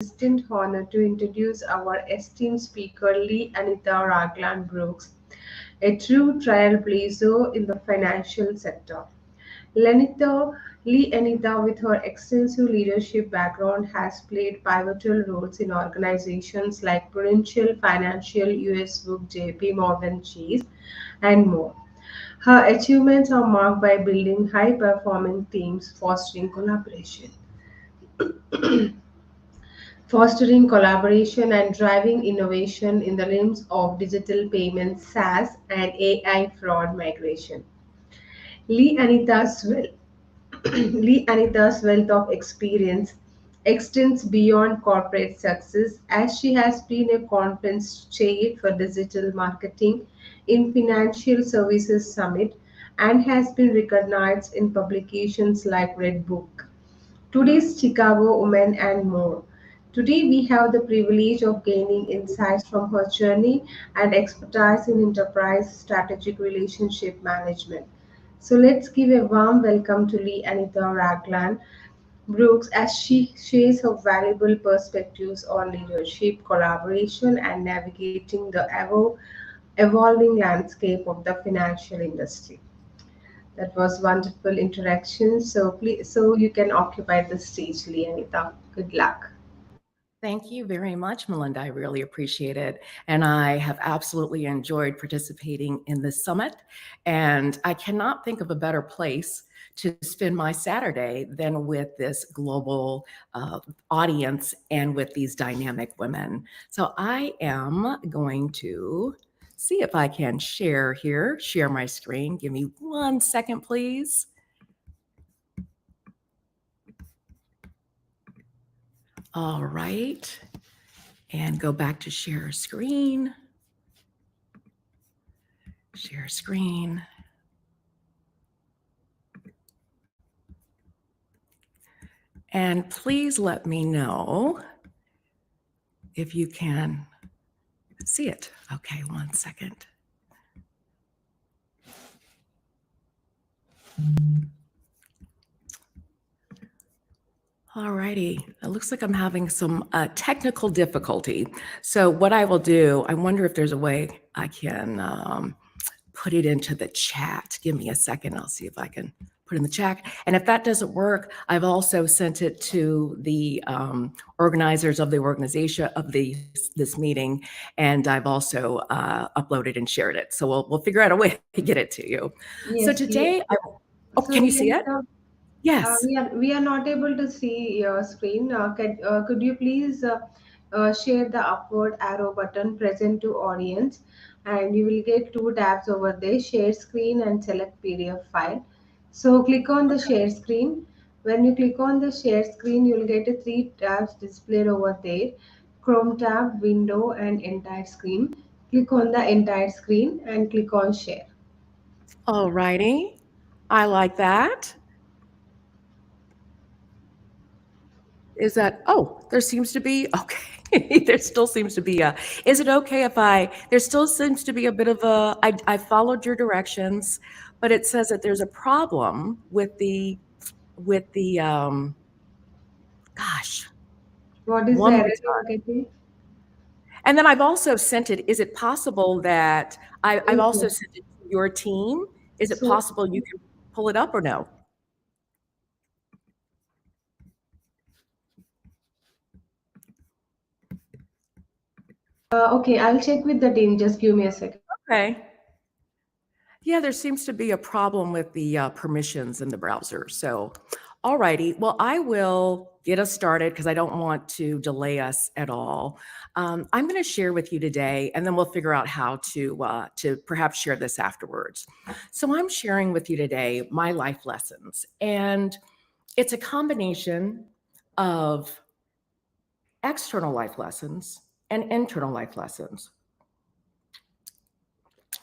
distinct honor to introduce our esteemed speaker, LeAnita Ragland Brooks, a true trailblazer in the financial sector. LeAnita, with her extensive leadership background, has played pivotal roles in organizations like Prudential Financial, US Book, JP Morgan Chase, and more. Her achievements are marked by building high performing teams, fostering collaboration and driving innovation in the realms of digital payments, SaaS, and AI fraud migration. Lee Anita's, well, Lee Anita's wealth of experience extends beyond corporate success as she has been a conference chair for digital marketing in Financial Services Summit and has been recognized in publications like Red Book. Today's Chicago Women and more. Today we have the privilege of gaining insights from her journey and expertise in enterprise strategic relationship management. So let's give a warm welcome to Lee Anita Ragland Brooks as she shares her valuable perspectives on leadership, collaboration, and navigating the evolving landscape of the financial industry. That was wonderful interaction. So please, so you can occupy the stage, Leonita. Good luck. Thank you very much, Melinda. I really appreciate it. And I have absolutely enjoyed participating in this summit. And I cannot think of a better place to spend my Saturday than with this global audience and with these dynamic women. So I am going to see if I can share my screen. Give me 1 second, please. All right. And go back to share screen. Share screen. And please let me know if you can see it. Okay, 1 second. All righty. It looks like I'm having some technical difficulty. So what I will do, I wonder if there's a way I can put it into the chat. Give me a second. I'll see if I can put in the chat. And if that doesn't work, I've also sent it to the organizers of the organization of this meeting, and I've also uploaded and shared it. So we'll figure out a way to get it to you. So Yes, today, so can you see it? Leonita, Yes. we are not able to see your screen. Could you please share the upward arrow button present to audience, and you will get two tabs over there: share screen and select PDF file. So click on the share screen. When you click on the share screen, you will get a three tabs displayed over there: Chrome tab, window, and entire screen. Click on the entire screen and click on share. All righty. I like that. Is that, there seems to be, okay. There still seems to be is it okay if there still seems to be a bit of I followed your directions, but it says that there's a problem with the, gosh, What is the one more error you are time. getting? And then I've also sent it, is it possible that, I've also Okay. sent it to your team. Is it So, possible you can pull it up or no? okay, I'll check with the team. Just give me a second. Okay. Yeah, there seems to be a problem with the permissions in the browser. So, all righty. Well, I will get us started because I don't want to delay us at all. I'm going to share with you today, and then we'll figure out how to perhaps share this afterwards. So I'm sharing with you today my life lessons, and it's a combination of external life lessons and internal life lessons.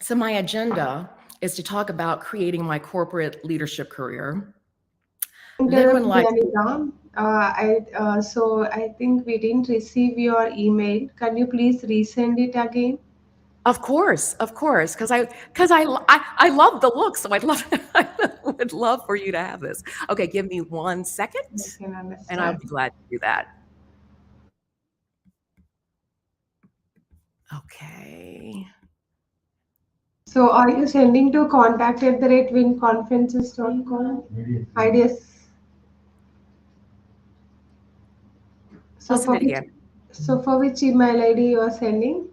So my agenda is to talk about creating my corporate leadership career. Then Interrupt, when life, Leonita. So I think we didn't receive your email. Can you please resend it again? of course, because I love the look, so I would love for you to have this. Okay, give me 1 second, I can and I'll understand. be glad to do that. Okay. So are you sending to contact at the rate winconferences.com? Ideas. I'll So send for it which again. so for which email ID you are sending?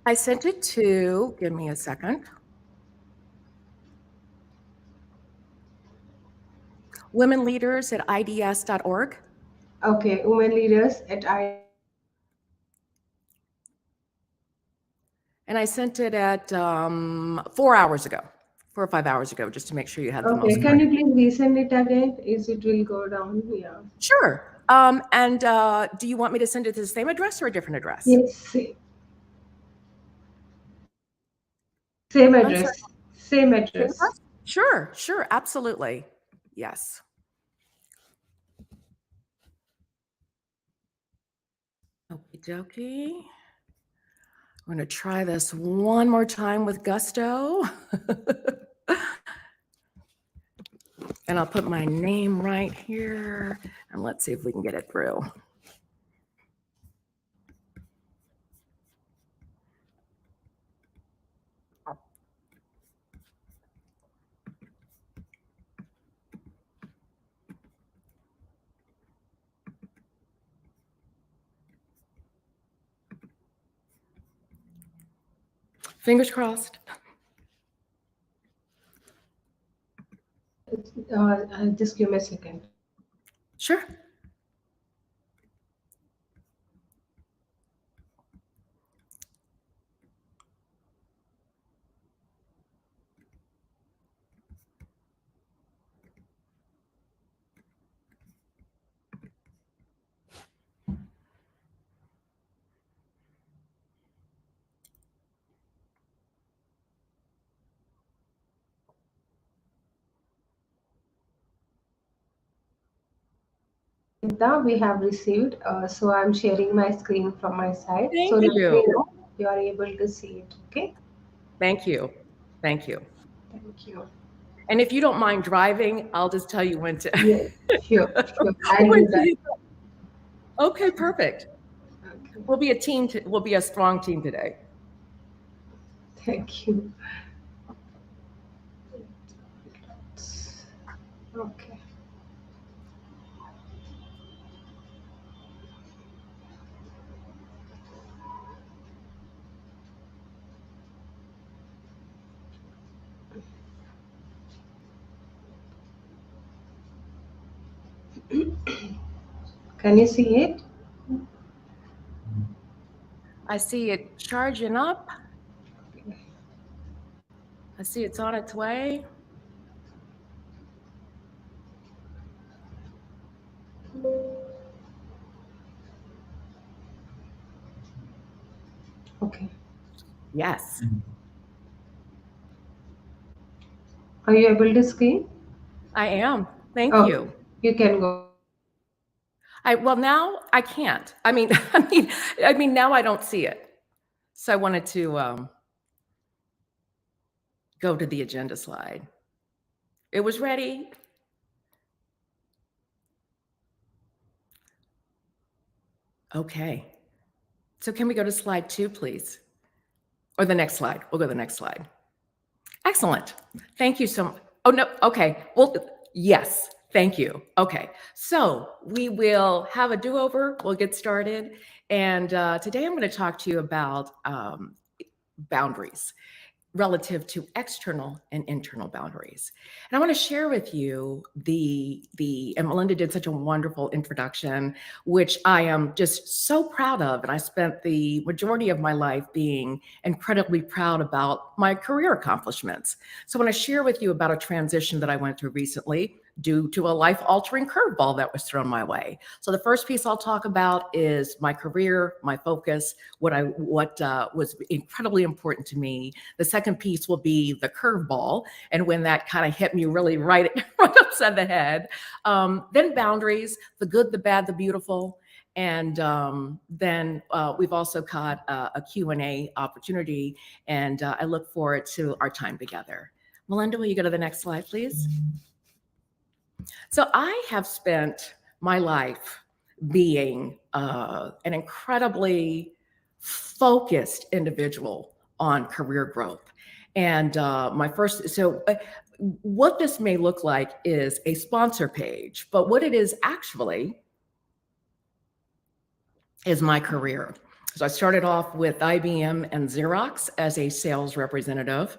I sent it to, give me a second, womenleaders@ids.org. Okay, women leaders at I. And I sent it at 4 hours ago, 4 or 5 hours ago, just to make sure you had the Okay, most can current. you please resend it again? Is it will go down? Yeah. Sure. And do you want me to send it to the same address or a different address? Yes, same I'm sorry, address. Same same address. address? Sure, sure, absolutely. Yes. Okie dokie. We're going to try this one more time with gusto. And I'll put my name right here. And let's see if we can get it through. Fingers crossed. Just give me a second. Sure. Anita, we have received. So I'm sharing my screen from my side. So Thank let me you. know you are able to see it. Okay. Thank you. Thank you. Thank you. And if you don't mind driving, I'll just tell you when to. Yes, sure, sure. I'll when do to that. Okay, perfect. Okay. We'll be a team. We'll be a strong team today. Thank you. Okay. Can you see it? I see it charging up. I see it's on its way. Okay. Yes, Are you able to see? I am. Thank Okay. you. You can go. Well, now I can't. I mean, I mean now I don't see it. So I wanted to go to the agenda slide. It was ready. Okay. So can we go to slide 2, please? Or the next slide. We'll go to the next slide. Excellent. Thank you so much. Oh, no. Okay. Well, yes. Thank you. Okay. So we will have a do over. We'll get started. And today I'm going to talk to you about boundaries relative to external and internal boundaries. And I want to share with you and Melinda did such a wonderful introduction, which I am just so proud of. And I spent the majority of my life being incredibly proud about my career accomplishments. So I want to share with you about a transition that I went through recently due to a life-altering curveball that was thrown my way. So the first piece I'll talk about is my career, my focus, what was incredibly important to me. The second piece will be the curveball, and when that kind of hit me really right, right upside the head. Then boundaries, the good, the bad, the beautiful. And then we've also got a Q&A opportunity, and I look forward to our time together. Melinda, will you go to the next slide, please? So I have spent my life being an incredibly focused individual on career growth. And what this may look like is a sponsor page, but what it is actually is my career. So I started off with IBM and Xerox as a sales representative,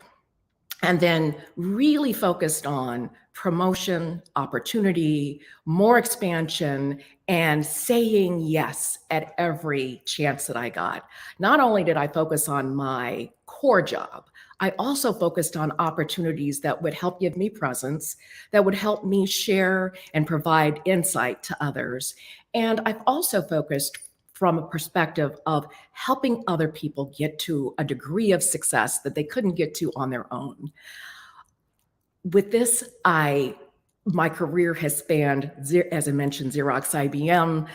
and then really focused on promotion, opportunity, more expansion, and saying yes at every chance that I got. Not only did I focus on my core job, I also focused on opportunities that would help give me presence, that would help me share and provide insight to others. And I've also focused from a perspective of helping other people get to a degree of success that they couldn't get to on their own. With this, my career has spanned, as I mentioned, Xerox, IBM.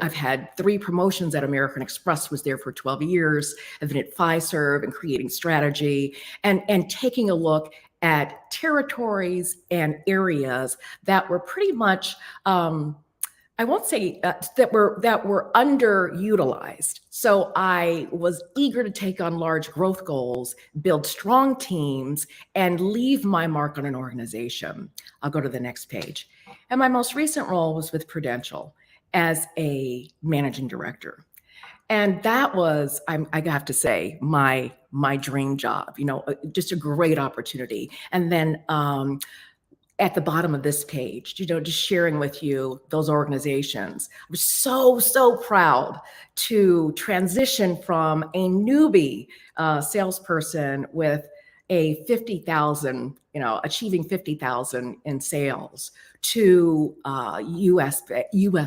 I've had 3 promotions at American Express, was there for 12 years. I've been at Fiserv and creating strategy and taking a look at territories and areas that were pretty much, I won't say that were underutilized. So I was eager to take on large growth goals, build strong teams, and leave my mark on an organization. I'll go to the next page. And my most recent role was with Prudential as a managing director. And that was, I have to say, my dream job, just a great opportunity. And then at the bottom of this page, just sharing with you those organizations. I was so proud to transition from a newbie salesperson with a 50,000, achieving 50,000 in sales to US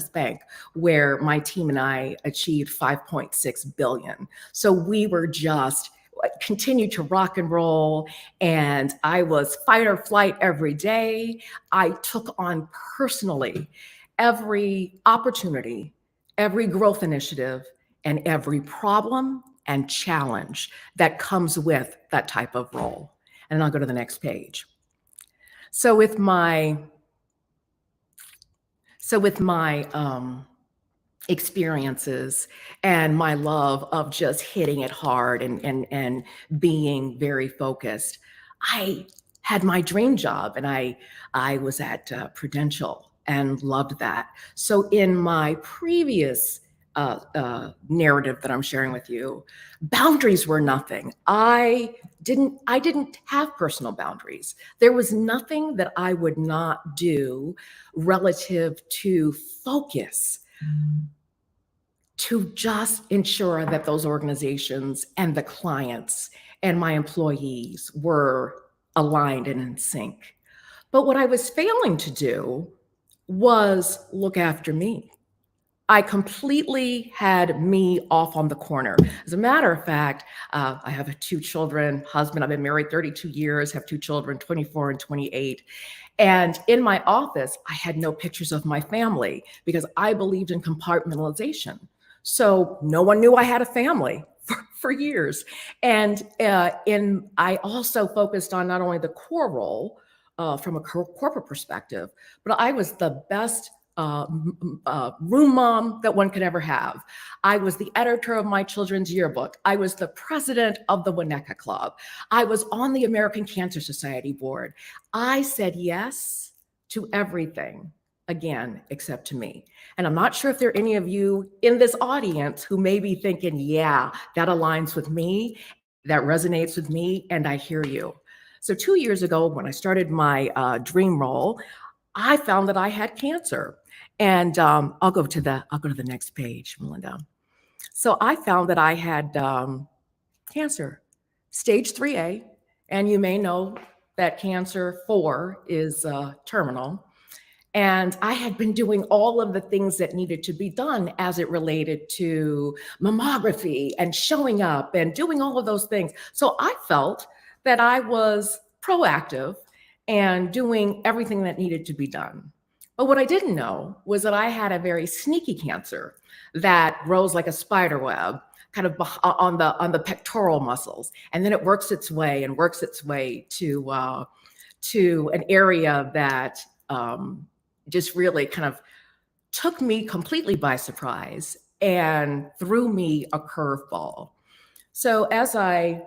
Bank, where my team and I achieved 5.6 billion. So we were just continued to rock and roll, and I was fight or flight every day. I took on personally every opportunity, every growth initiative, and every problem and challenge that comes with that type of role. And I'll go to the next page. So with my experiences and my love of just hitting it hard and being very focused, I had my dream job, and I was at Prudential and loved that. So in my previous narrative that I'm sharing with you, boundaries were nothing. I didn't have personal boundaries. There was nothing that I would not do relative to focus, to just ensure that those organizations and the clients and my employees were aligned and in sync. But what I was failing to do was look after me. I completely had me off on the corner. As a matter of fact, I have 2 children, husband. I've been married 32 years, have 2 children, 24 and 28. And in my office, I had no pictures of my family because I believed in compartmentalization. So no one knew I had a family for years. And I also focused on not only the core role from a corporate perspective, but I was the best room mom that one could ever have. I was the editor of my children's yearbook. I was the president of the Winnetka Club. I was on the American Cancer Society board. I said yes to everything, again, except to me. And I'm not sure if there are any of you in this audience who may be thinking, yeah, that aligns with me, that resonates with me, and I hear you. So 2 years ago, when I started my dream role, I found that I had cancer. And I'll go to the next page, Melinda. So I found that I had cancer, stage 3A, and you may know that cancer 4 is terminal. And I had been doing all of the things that needed to be done as it related to mammography and showing up and doing all of those things. So I felt that I was proactive and doing everything that needed to be done. But what I didn't know was that I had a very sneaky cancer that grows like a spider web, kind of on the pectoral muscles, and then it works its way to an area that just really kind of took me completely by surprise. and threw me a curveball. So as I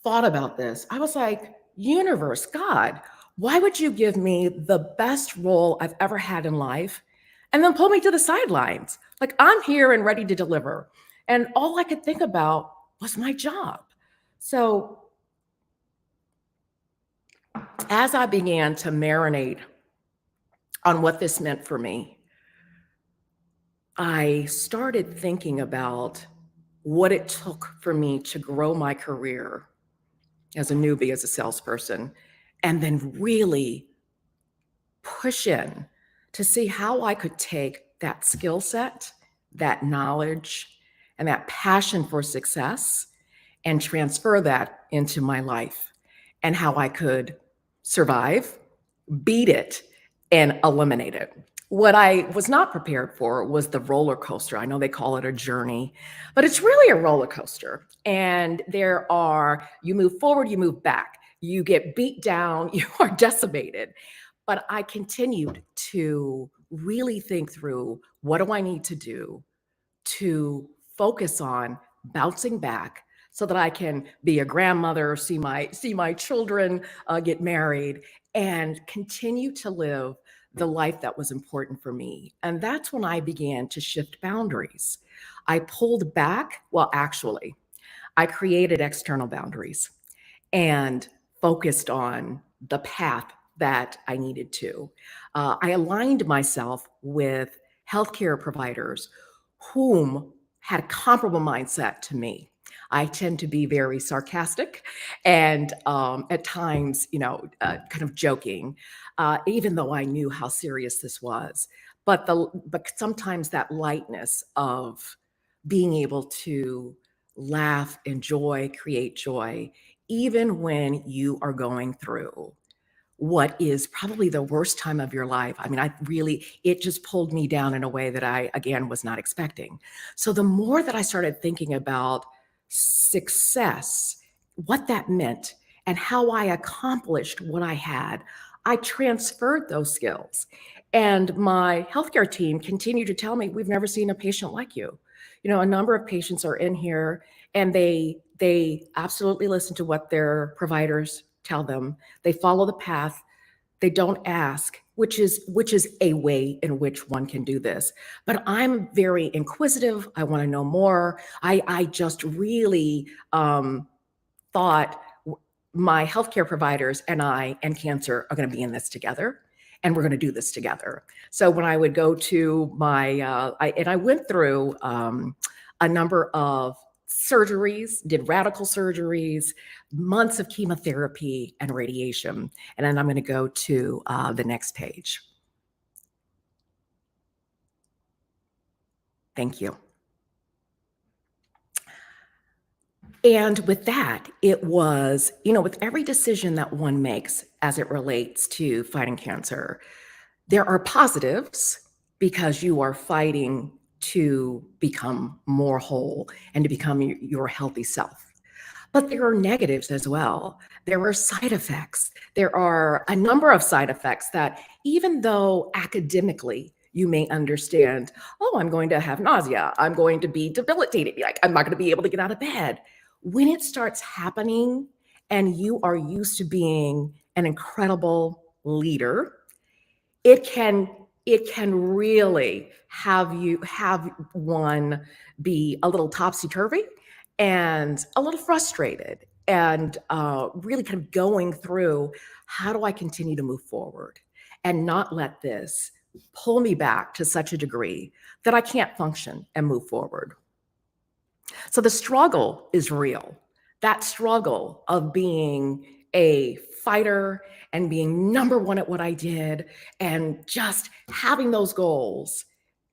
thought about this, I was like, universe, God, why would you give me the best role I've ever had in life and then pull me to the sidelines? Like, I'm here and ready to deliver. And all I could think about was my job. So as I began to marinate on what this meant for me, I started thinking about what it took for me to grow my career as a newbie, as a salesperson, and then really push in to see how I could take that skill set, that knowledge, and that passion for success and transfer that into my life and how I could survive, beat it, and eliminate it. What I was not prepared for was the roller coaster. I know they call it a journey, but it's really a roller coaster. And you move forward, you move back, you get beat down, you are decimated. But I continued to really think through, what do I need to do to focus on bouncing back so that I can be a grandmother, see my children get married, and continue to live the life that was important for me. And that's when I began to shift boundaries. I pulled back, well, actually, I created external boundaries and focused on the path that I needed to. I aligned myself with healthcare providers whom had a comparable mindset to me. I tend to be very sarcastic and at times, kind of joking, even though I knew how serious this was. But sometimes that lightness of being able to laugh, enjoy, create joy, even when you are going through what is probably the worst time of your life. I mean, it just pulled me down in a way that I, again, was not expecting. So the more that I started thinking about success, what that meant, and how I accomplished what I had, I transferred those skills. And my healthcare team continued to tell me, we've never seen a patient like you. A number of patients are in here and they absolutely listen to what their providers tell them. They follow the path. They don't ask, which is a way in which one can do this. But I'm very inquisitive. I want to know more. I just really thought my healthcare providers and I and cancer are going to be in this together, and we're going to do this together. So when I would go to I went through a number of surgeries, did radical surgeries, months of chemotherapy and radiation. And then I'm going to go to the next page. Thank you. And with that, it was, with every decision that one makes as it relates to fighting cancer, there are positives because you are fighting to become more whole and to become your healthy self. But there are negatives as well. There are side effects. There are a number of side effects that, even though academically you may understand, oh, I'm going to have nausea, I'm going to be debilitated, like I'm not going to be able to get out of bed. When it starts happening and you are used to being an incredible leader, it can really have one be a little topsy-turvy and a little frustrated and really kind of going through, how do I continue to move forward and not let this pull me back to such a degree that I can't function and move forward. So the struggle is real. That struggle of being a fighter and being number one at what I did and just having those goals.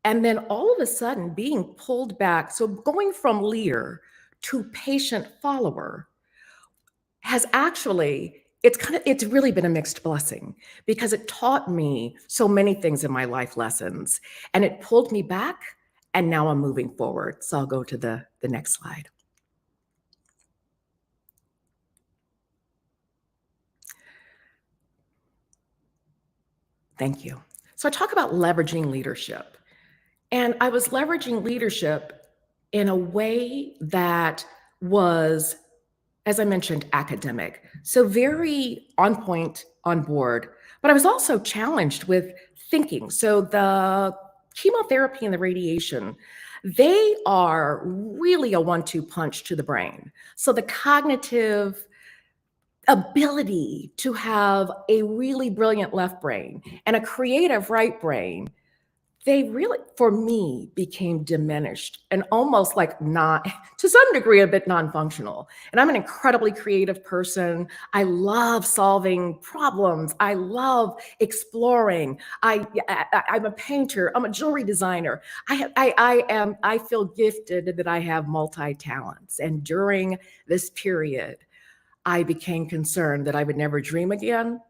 And then all of a sudden being pulled back. So going from leader to patient follower has actually, it's really been a mixed blessing because it taught me so many things in my life lessons and it pulled me back, and now I'm moving forward. So I'll go to the next slide. Thank you. So I talk about leveraging leadership. And I was leveraging leadership in a way that was, as I mentioned, academic. So very on point, on board. But I was also challenged with thinking. So the chemotherapy and the radiation, they are really a 1-2 punch to the brain. So the cognitive ability to have a really brilliant left brain and a creative right brain, they really, for me, became diminished and almost like not, to some degree, a bit non-functional. And I'm an incredibly creative person. I love solving problems. I love exploring. I'm a painter. I'm a jewelry designer. I feel gifted that I have multi-talents. And during this period, I became concerned that I would never dream again.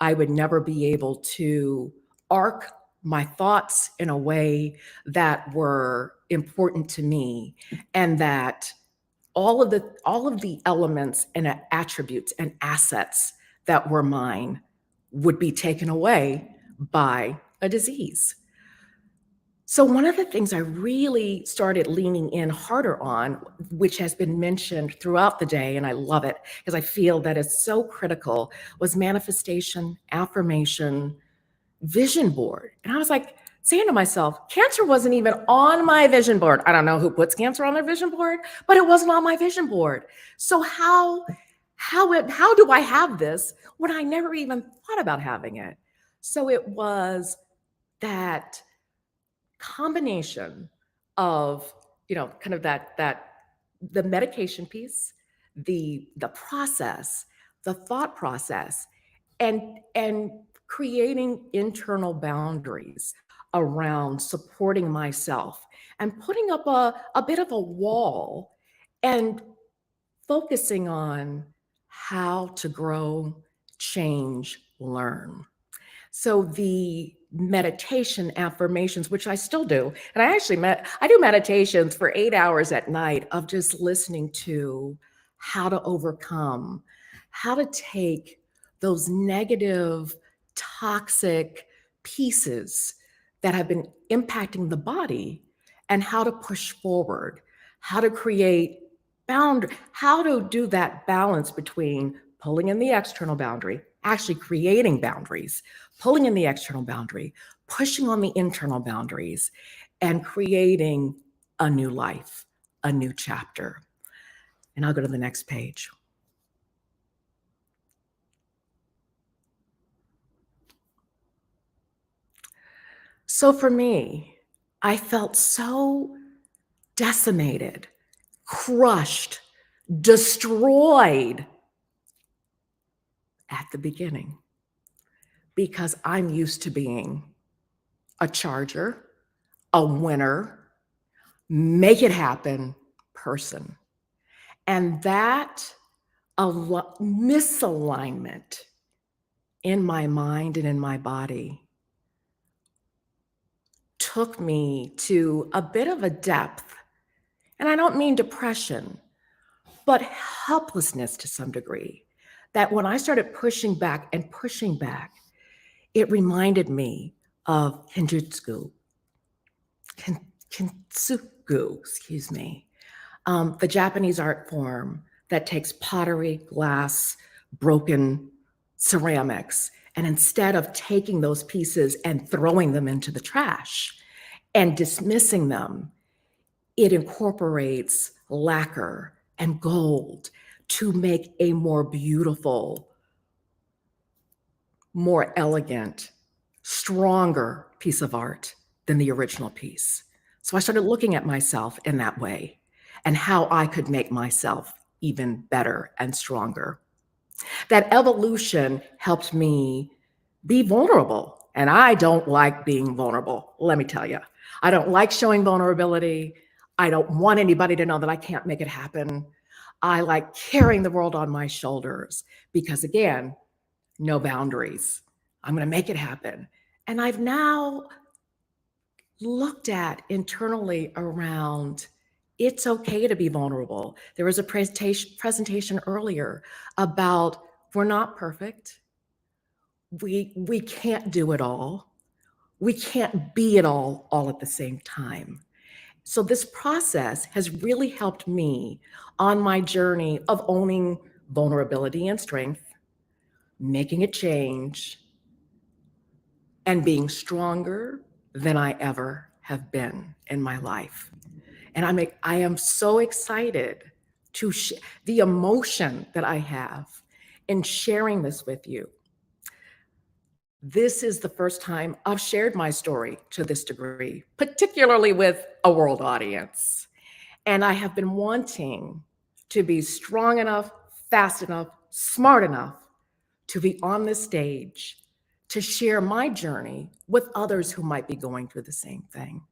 I would never be able to arc my thoughts in a way that were important to me, and that all of the elements and attributes and assets that were mine would be taken away by a disease. So one of the things I really started leaning in harder on, which has been mentioned throughout the day, and I love it because I feel that it's so critical, was manifestation, affirmation, vision board. And I was like saying to myself, cancer wasn't even on my vision board. I don't know who puts cancer on their vision board, but it wasn't on my vision board. So how do I have this when I never even thought about having it? So it was that combination of, kind of that the medication piece, the process, the thought process, and creating internal boundaries around supporting myself and putting up a bit of a wall and focusing on how to grow, change, learn. So the meditation affirmations, which I still do, and I do meditations for 8 hours at night of just listening to how to overcome, how to take those negative, toxic pieces that have been impacting the body, and how to push forward, how to create how to do that balance between pulling in the external boundary, actually creating boundaries, pulling in the external boundary, pushing on the internal boundaries, and creating a new life, a new chapter. And I'll go to the next page. So for me, I felt so decimated, crushed, destroyed at the beginning, because I'm used to being a charger, a winner, make it happen person. And that misalignment in my mind and in my body took me to a bit of a depth. And I don't mean depression, but helplessness to some degree. That when I started pushing back and pushing back, it reminded me of kintsugi, excuse me, the Japanese art form that takes pottery, glass, broken ceramics, and instead of taking those pieces and throwing them into the trash and dismissing them, it incorporates lacquer and gold to make a more beautiful, more elegant, stronger piece of art than the original piece. So I started looking at myself in that way and how I could make myself even better and stronger. That evolution helped me be vulnerable. And I don't like being vulnerable, let me tell you. I don't like showing vulnerability. I don't want anybody to know that I can't make it happen. I like carrying the world on my shoulders because, again, no boundaries. I'm going to make it happen. And I've now looked at internally around it's okay to be vulnerable. There was a presentation earlier about we're not perfect. We can't do it all. We can't be it all at the same time. So this process has really helped me on my journey of owning vulnerability and strength, making a change, and being stronger than I ever have been in my life. And I am so excited to the emotion that I have in sharing this with you. This is the first time I've shared my story to this degree, particularly with a world audience. And I have been wanting to be strong enough, fast enough, smart enough to be on this stage to share my journey with others who might be going through the same thing.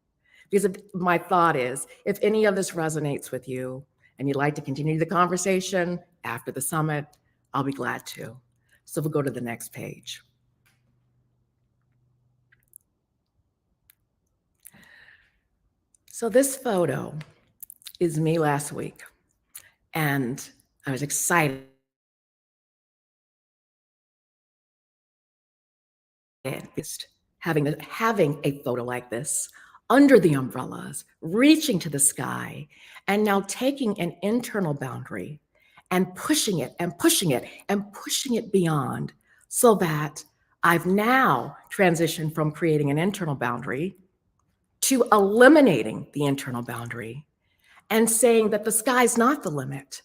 Because my thought is, if any of this resonates with you and you'd like to continue the conversation after the summit, I'll be glad to. So we'll go to the next page. So this photo is me last week, and I was excited having a photo like this under the umbrellas, reaching to the sky, and now taking an internal boundary and pushing it and pushing it and pushing it beyond, so that I've now transitioned from creating an internal boundary to eliminating the internal boundary and saying that the sky's not the limit.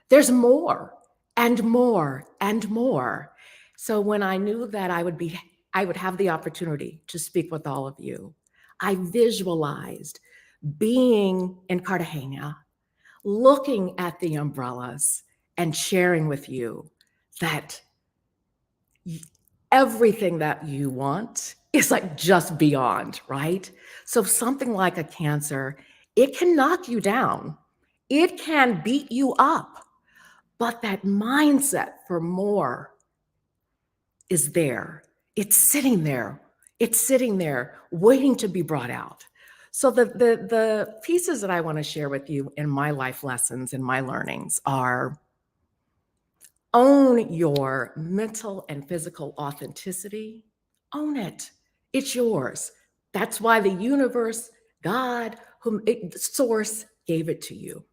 There's more and more and more. So when I knew that I would have the opportunity to speak with all of you, I visualized being in Cartagena, looking at the umbrellas and sharing with you that everything that you want is like just beyond, right? So something like a cancer, it can knock you down. It can beat you up, but that mindset for more is there. It's sitting there. It's sitting there waiting to be brought out. So the pieces that I want to share with you in my life lessons and my learnings are: own your mental and physical authenticity. Own it. It's yours. That's why the universe, God, source gave it to you.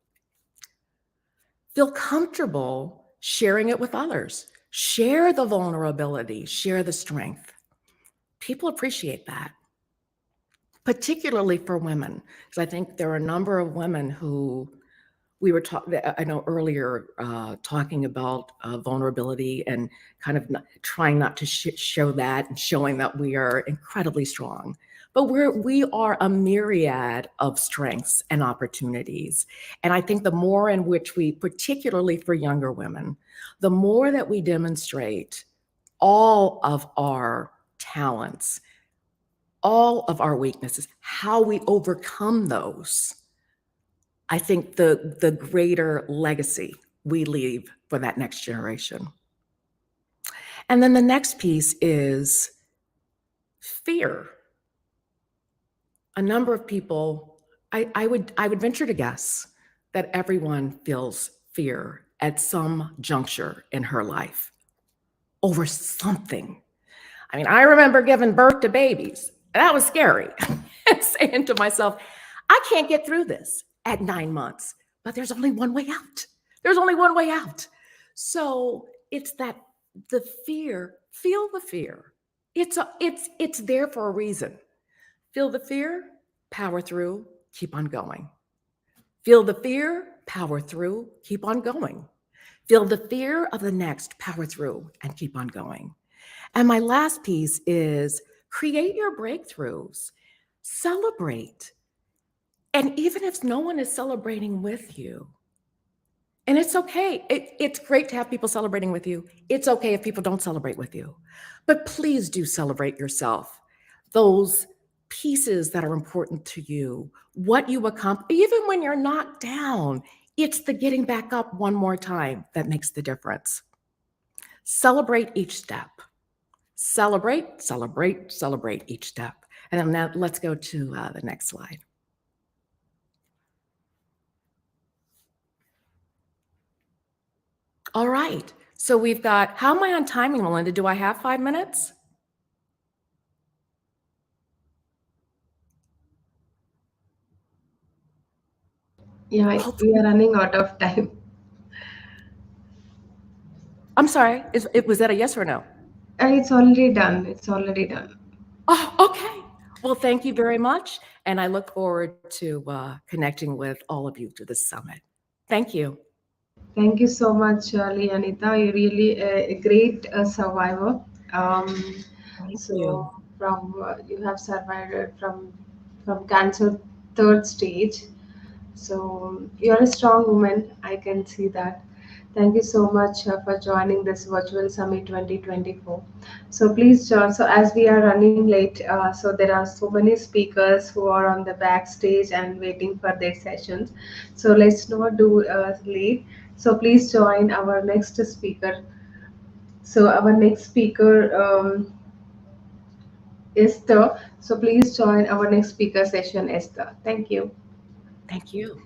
Feel comfortable sharing it with others. Share the vulnerability, share the strength. People appreciate that, particularly for women, because I think there are a number of women who we were talking, I know earlier, talking about vulnerability and kind of trying not to show that and showing that we are incredibly strong. But we are a myriad of strengths and opportunities. And I think the more in which we, particularly for younger women, the more that we demonstrate all of our talents, all of our weaknesses, how we overcome those, I think the greater legacy we leave for that next generation. And then the next piece is fear. A number of people, I would venture to guess that everyone feels fear at some juncture in her life over something. I mean, I remember giving birth to babies. That was scary. And saying to myself, I can't get through this at 9 months, but there's only one way out. There's only one way out. So it's that the fear, feel the fear. It's there for a reason. Feel the fear, power through, keep on going. Feel the fear, power through, keep on going. Feel the fear of the next, power through, and keep on going. And my last piece is create your breakthroughs. Celebrate. And even if no one is celebrating with you, and it's okay. It's great to have people celebrating with you. It's okay if people don't celebrate with you. But please do celebrate yourself. Those pieces that are important to you, what you accomplish, even when you're knocked down, it's the getting back up one more time that makes the difference. Celebrate each step. Celebrate, celebrate, celebrate each step. And then now let's go to the next slide. All right. So we've got, how am I on timing, Melinda? Do I have 5 minutes? Yeah, Oh, we are running out of time. I'm sorry. Was that a yes or no? It's already done. It's already done. Oh, okay. Well, thank you very much. And I look forward to connecting with all of you to this summit. Thank you. Thank you so much, Leonita. You're really a great survivor. Um, Thank you. so from you have survived it from cancer third stage. So you're a strong woman. I can see that. Thank you so much for joining this virtual summit 2024. So please join. So as we are running late, so there are so many speakers who are on the backstage and waiting for their sessions. So let's not do late. So please join our next speaker. So our next speaker Esther. So please join our next speaker session, Esther. Thank you. Thank you.